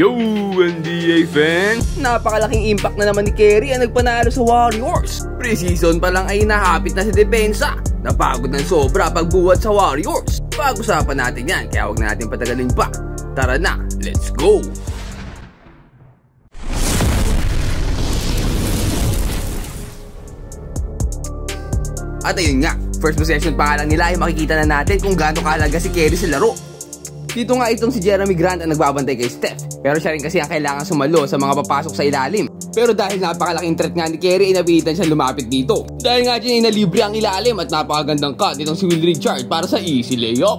Yo, NBA fans! Napakalaking impact na naman ni Kerry ang nagpanalo sa Warriors. Pre-season pa lang ay nahapit na sa depensa. Napagod ng sobra pagbuhat sa Warriors. Pag-usapan natin yan, kaya huwag na natin patagalin pa. Tara na, let's go! At ayun nga, first possession pa nga lang nila ay makikita na natin kung gaano kahalaga si Kerry sa laro. Dito nga itong si Jeremy Grant ang nagbabantay kay Steph. Pero siya rin kasi ang kailangan sumalo sa mga papasok sa ilalim. Pero dahil napakalaking threat nga ni Kerry, inabihitan siya lumapit dito. Dahil nga dyan inalibre ang ilalim at napakagandang cut itong si Will Richard para sa easy layup.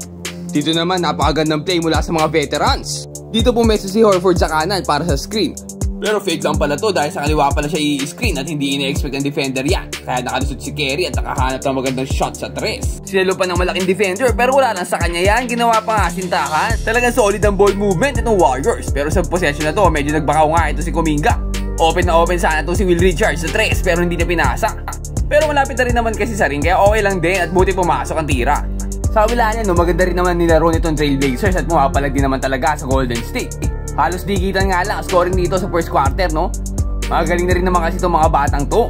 Dito naman napakagandang play mula sa mga veterans. Dito pumesto si Horford sa kanan para sa screen. Pero fake lang pala to dahil sa kaliwa pala siya i-screen at hindi ina-expect ng defender yan. Kaya nakalusot si Kerry at nakahanap ng magandang shot sa tres. Sinalo pa ng malaking defender pero wala lang sa kanya yan. Ginawa pa nga sintakan. Talagang solid ang ball movement itong Warriors. Pero sa possession na to medyo nagbakaw nga ito si Kuminga. Open na open sana to si Will Richards sa tres pero hindi niya pinasa. Pero malapit na rin naman kasi sa ring kaya okay lang din at buti pumasok ang tira. Sa kabila niya no, maganda rin naman nilaro nitong Trailblazers at pumapalag din naman talaga sa Golden State. Halos digitan nga lang ang scoring dito sa first quarter, no? Magaling na rin naman kasi itong mga batang to.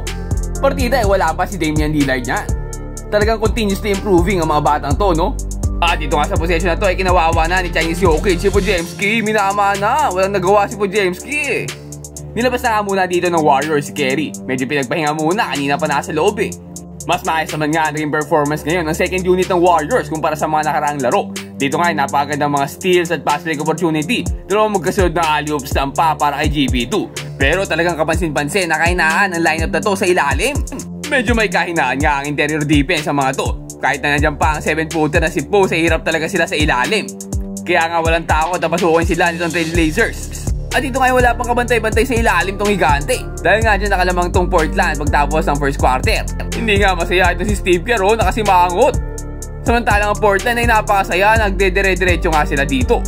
Partida wala pa si Damian Lillard niyan. Talagang continuously improving ang mga batang to, no? At dito nga sa possession na to ay kinawawa na ni Chinese Jokic. Si Podziemski, minama na. Walang nagawa si Podziemski. Nilabas na nga muna dito ng Warriors si Kerry. Medyo pinagpahinga muna, kanina pa nasa loob eh. Mas maayos naman nga ang performance ngayon ng second unit ng Warriors kumpara sa mga nakaraang laro. Dito nga ay napakagandang mga steals at pass break opportunity. Dalawang magkasunod na alley-oops pa para kay GP2. Pero talagang kapansin-pansin na kahinaan ang lineup na to sa ilalim. Medyo may kahinaan nga ang interior defense sa mga to. Kahit na nandiyan pa ang 7-footer na si Post ay hirap talaga sila sa ilalim. Kaya nga walang takot na pasukin sila nitong Trailblazers. At dito nga wala pang kabantay-bantay sa ilalim tong higante. Dahil nga dyan nakalamang tong Portland pagtapos ng first quarter. Hindi nga masaya ito si Steve Kerr nakasimangot. Samantalang ang Portland ay napakasaya, nagdedire-diretso nga sila dito.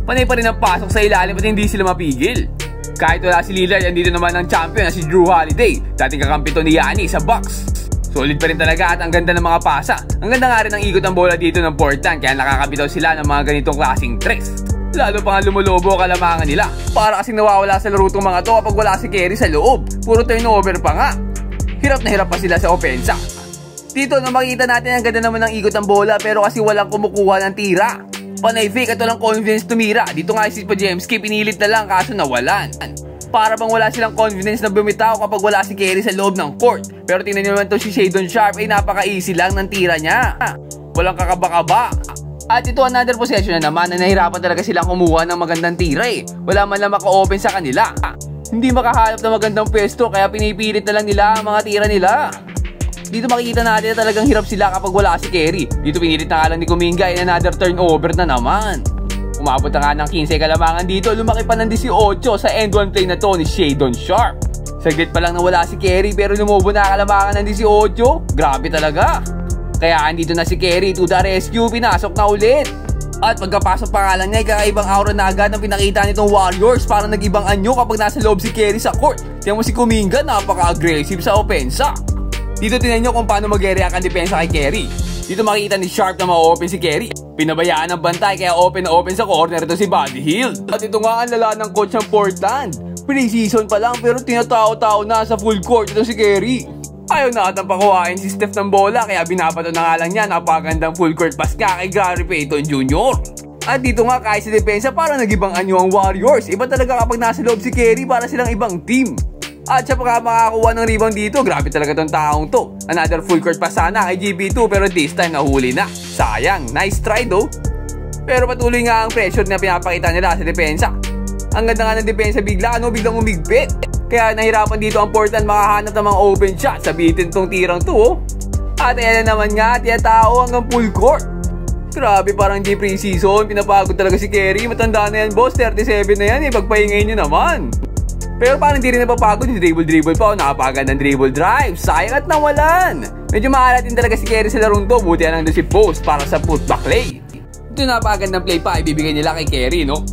Panay pa rin ang pasok sa ilalim at hindi sila mapigil. Kahit wala si Lillard, andito naman ang champion na si Drew Holiday. Dating kakampi to ni Giannis sa Bucks. Solid pa rin talaga at ang ganda ng mga pasa. Ang ganda nga rin ng ikot ng bola dito ng Portland kaya nakakabitaw sila ng mga ganitong klaseng tres. Lalo pa nga lumulobo kalamangan nila. Para kasing nawawala sa laro tong mga to kapag wala si Kerry sa loob. Puro turnover pa nga. Hirap na hirap pa sila sa opensa. Dito na makita natin ang ganda naman ng ikot ng bola pero kasi walang kumukuha ng tira. Panay fake at walang confidence tumira. Dito nga si Podziemski pinilit na lang kaso nawalan. Para bang wala silang confidence na bumitaw kapag wala si Kerry sa loob ng court. Pero tingnan nyo naman to si Shadon Sharp ay napaka-easy lang ng tira niya. Walang kakaba-kaba. At ito another possession na naman na nahirapan talaga silang kumuha ng magandang tira eh. Wala man lang maka-open sa kanila. Hindi makahanap ng magandang pwesto kaya pinipilit na lang nila ang mga tira nila. Dito makikita natin na talagang hirap sila kapag wala si Kerry. Dito pinilit na nga lang ni Kuminga in another turnover na naman. Umabot na nga ng 15 kalamangan dito. Lumaki pa ng 18 sa end one play na to ni Shadon Sharp. Saglit pa lang nawala si Kerry pero lumubo na kalamangan ng 18. Grabe talaga. Kaya andito na si Kerry to the rescue. Pinasok na ulit. At pagkapasok pa nga lang niya ay kakaibang aura na agad ang pinakita nitong Warriors. Parang nag-ibang anyo kapag nasa loob si Kerry sa court. Tiyan mo si Kuminga napaka-aggressive sa opensa. Dito tinan nyo kung paano mag-react ang depensa kay Kerry. Dito makikita ni Sharp na ma-open si Kerry. Pinabayaan ng bantay kaya open na open sa corner ito si Buddy Hield. At ito nga ang lala ng coach ng Portland. Pre-season pa lang pero tinatao-tao na sa full court ito si Kerry. Ayaw na atang pakuhain si Steph ng bola kaya binabato na nga lang niya napakagandang full court pass ka kay Gary Payton Jr. At dito nga kahit sa depensa parang nag-ibang anyo ang Warriors. Iba talaga kapag nasa loob si Kerry para silang ibang team. At siya pa makakuha ng rebound dito. Grabe talaga tong taong to. Another full court pass sana kay GB2 pero this time nahuli na. Sayang, nice try though. Pero patuloy nga ang pressure na pinapakita nila sa depensa. Ang ganda nga ng depensa biglang umigpit. Kaya nahirapan dito ang Portland makahanap ng mga open shot. Sabitin tong tirang to. At ayan na naman nga, tiyatao hanggang full court. Grabe parang di pre-season. Pinapagod talaga si Kerry. Matanda na yan boss, 37 na yan eh. Pagpahingay nyo naman. Pero parang hindi rin napapagod yung dribble pa o nakapagod ng dribble drive. Sayang at nawalan. Medyo maalat din talaga si Kerry sa larong to. Buti lang doon si Post para sa putback play. Ito napagod ng play pa ibibigay nila kay Kerry, no?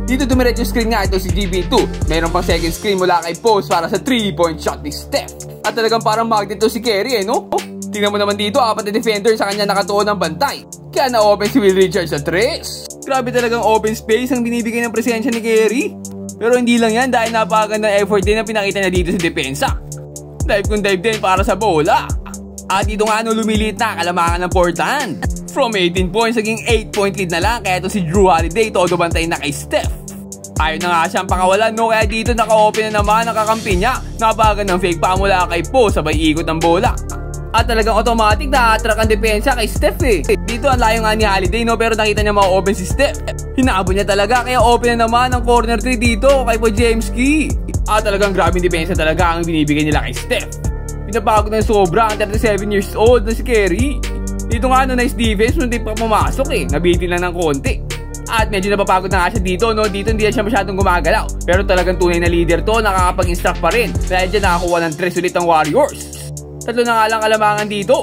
Dito dumiretso screen nga ito si GB2. Mayroon pang second screen mula kay Post para sa 3-point shot ni Steph. At talagang parang magnet to si Kerry eh, no? Tingnan mo naman dito, 4 na defender sa kanya nakatuon ng bantay. Kaya na-open si Will Richards sa 3. Grabe talagang open space ang binibigay ng presensya ni Kerry. Pero hindi lang yan dahil napakagandang effort din na pinakita niya dito sa depensa. Dive kung dive din para sa bola. At dito nga lumiliit na kalamangan ng Portland. From 18 points naging 8 point lead na lang, kaya ito si Drew Holiday todo bantay na kay Steph. Ayaw na nga siyang pakawalan, no, kaya dito naka-open na naman ang kakampi niya. Napakagandang fake pa mula kay Po, sabay ikot ng bola. At talagang automatic na attract ang depensa kay Steph eh. Dito ang layo nga ni Holiday, no, pero nakita niya ma-open si Steph. Hinabon niya talaga, kaya open na naman ang corner 3 dito kay Po Jemski. At talagang grabing depensa talaga ang binibigay nila kay Steph. Pinapagod na sobra ang 37 years old na si Kerry. Dito nga nice defense, hindi pa pumasok eh. Nabitin lang ng konti. At medyo napapagod na nga siya dito, no. Dito hindi siya masyadong gumagalaw. Pero talagang tunay na leader to, nakakapag-instruct pa rin. Dahil dyan nakakuha ng 3 ulit ang Warriors. Tatlo na nga lang kalamangan dito.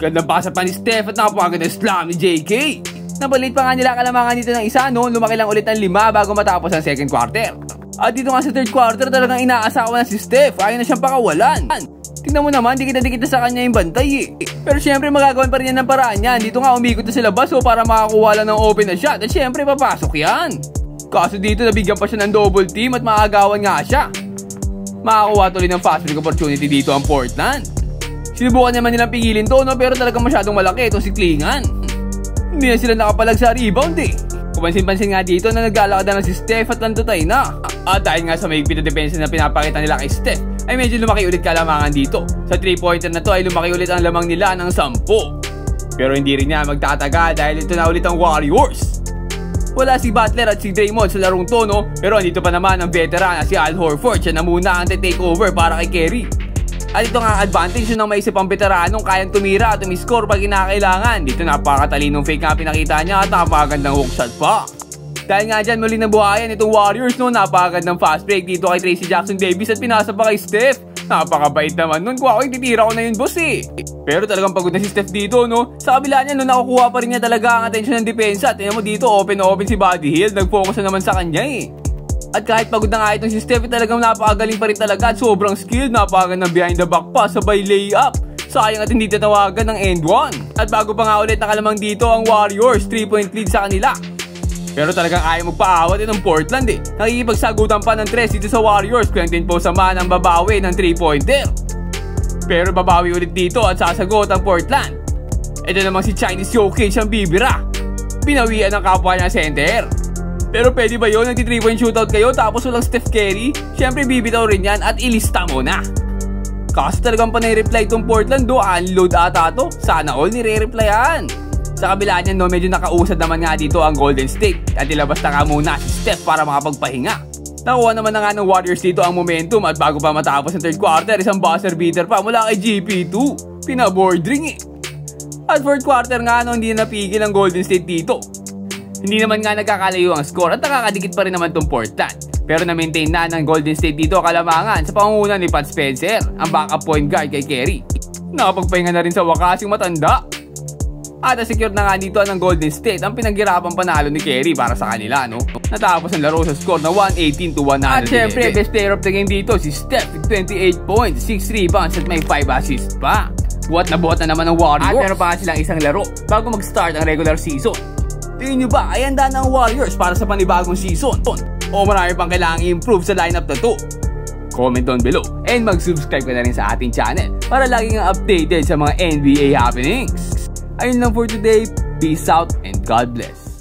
Gandang pasa pa ni Steph at nakapagod na slam ni JK. Nabalit pa nga nila kalamangan dito ng isa, no. Lumaki lang ulit ang 5 bago matapos ang second quarter. At dito nga sa third quarter talagang inaasawa na si Steph. Ayaw na siyang pakawalan. Tingnan mo naman, dikit na sa kanya yung bantay eh. Pero syempre magagawan pa rin yan ng paraan yan. Dito nga umikot na sila baso para makakuha lang ng open na shot. At syempre papasok yan. Kaso dito nabigyan pa siya ng double team at makagawan nga siya. Makakuha tuloy ng fast break opportunity dito ang Portland. Sinubukan naman nilang pigilin to, no, pero talagang masyadong malaki ito si Klingan. Hindi na sila nakapalag sa rebound eh. Kumansin-pansin nga dito na naglalakad na si Steph at lantutay na. At dahil nga sa mahigpit na depensa na pinapakita nila kay Steph, ay medyo lumaki ulit kalamangan dito. Sa 3-pointer na to ay lumaki ulit ang lamang nila ng 10. Pero hindi rin niya magtatagal dahil ito na ulit ang Warriors. Wala si Butler at si Draymond sa larong to, no? Pero andito pa naman ang veteran na si Al Horford. Siya na muna ang take over para kay Kerry. At ito nga ang advantage yun ang maisip ang veteranong kayang tumira at tumiscore pag kinakailangan. Dito napakatalinong fake nga pinakita niya at napakagandang hook shot pa. Dahil nga dyan muli nabuhayan itong Warriors, no, napakagandang fast break dito kay Tracy Jackson Davis at pinasa pa kay Steph. Napakabait naman nun, kung ako ititira ko na yun boss eh. Pero talagang pagod na si Steph dito, no. Sa kabila niya, no, nakukuha pa rin niya talaga ang atensyon ng depensa. Tingnan mo dito, open na open si Buddy Hield, nag-focus na naman sa kanya eh. At kahit pagod na nga itong si Steph, talagang napakagaling pa rin talaga at sobrang skilled, napakagandang behind the back pa, sabay layup. Sayang at hindi tatawagan ng end one. At bago pa nga ulit nakalamang dito ang Warriors, 3-point lead sa kanila. Pero talagang ayaw magpaawat itong Portland eh. Nakikipagsagutan pa ng 3 dito sa Warriors. Quentin Post naman ang babawi ng 3-pointer. Pero babawi ulit dito at sasagot ang Portland. Ito namang si Chinese Jokic ang bibira. Pinawian ng kapwa niya center. Pero pwede ba yun? Nagti 3-point shootout kayo tapos walang Steph Curry? Siyempre bibitaw rin yan at ilista mo na. Kaso talagang panay-reply itong Portland do. Unload ata to. Sana all nire-replyan. Sa kabila niya, no, medyo nakausad naman nga dito ang Golden State at ilabas na nga muna si Steph para makapagpahinga. Nakuha naman na nga ng Warriors dito ang momentum at bago pa matapos ang third quarter, isang buzzer beater pa mula kay GP2. Pinaboarding eh. At fourth quarter nga, no, hindi na napigil ang Golden State dito. Hindi naman nga nagkakalayo ang score at nakakadikit pa rin naman itong Portland. Pero na-maintain na ng Golden State dito kalamangan sa pangunguna ni Pat Spencer, ang backup point guard kay Kerry. Nakapagpahinga na rin sa wakas yung matanda. At secure na nga dito ng Golden State ang pinaghirapang panalo ni Kerry para sa kanila, no? Natapos ang laro sa score na 118-111. At syempre, best player of the game dito si Steph with 28 points, 6 rebounds at may 5 assists pa. Buhat na naman ng Warriors. At meron pa nga silang isang laro bago mag-start ang regular season. Tingin nyo ba ay handa na ang Warriors para sa panibagong season? O marami pang kailangang i-improve sa lineup na to? Comment down below and mag-subscribe ka na rin sa ating channel para laging updated sa mga NBA happenings. Ayun lang for today. Peace out and God bless.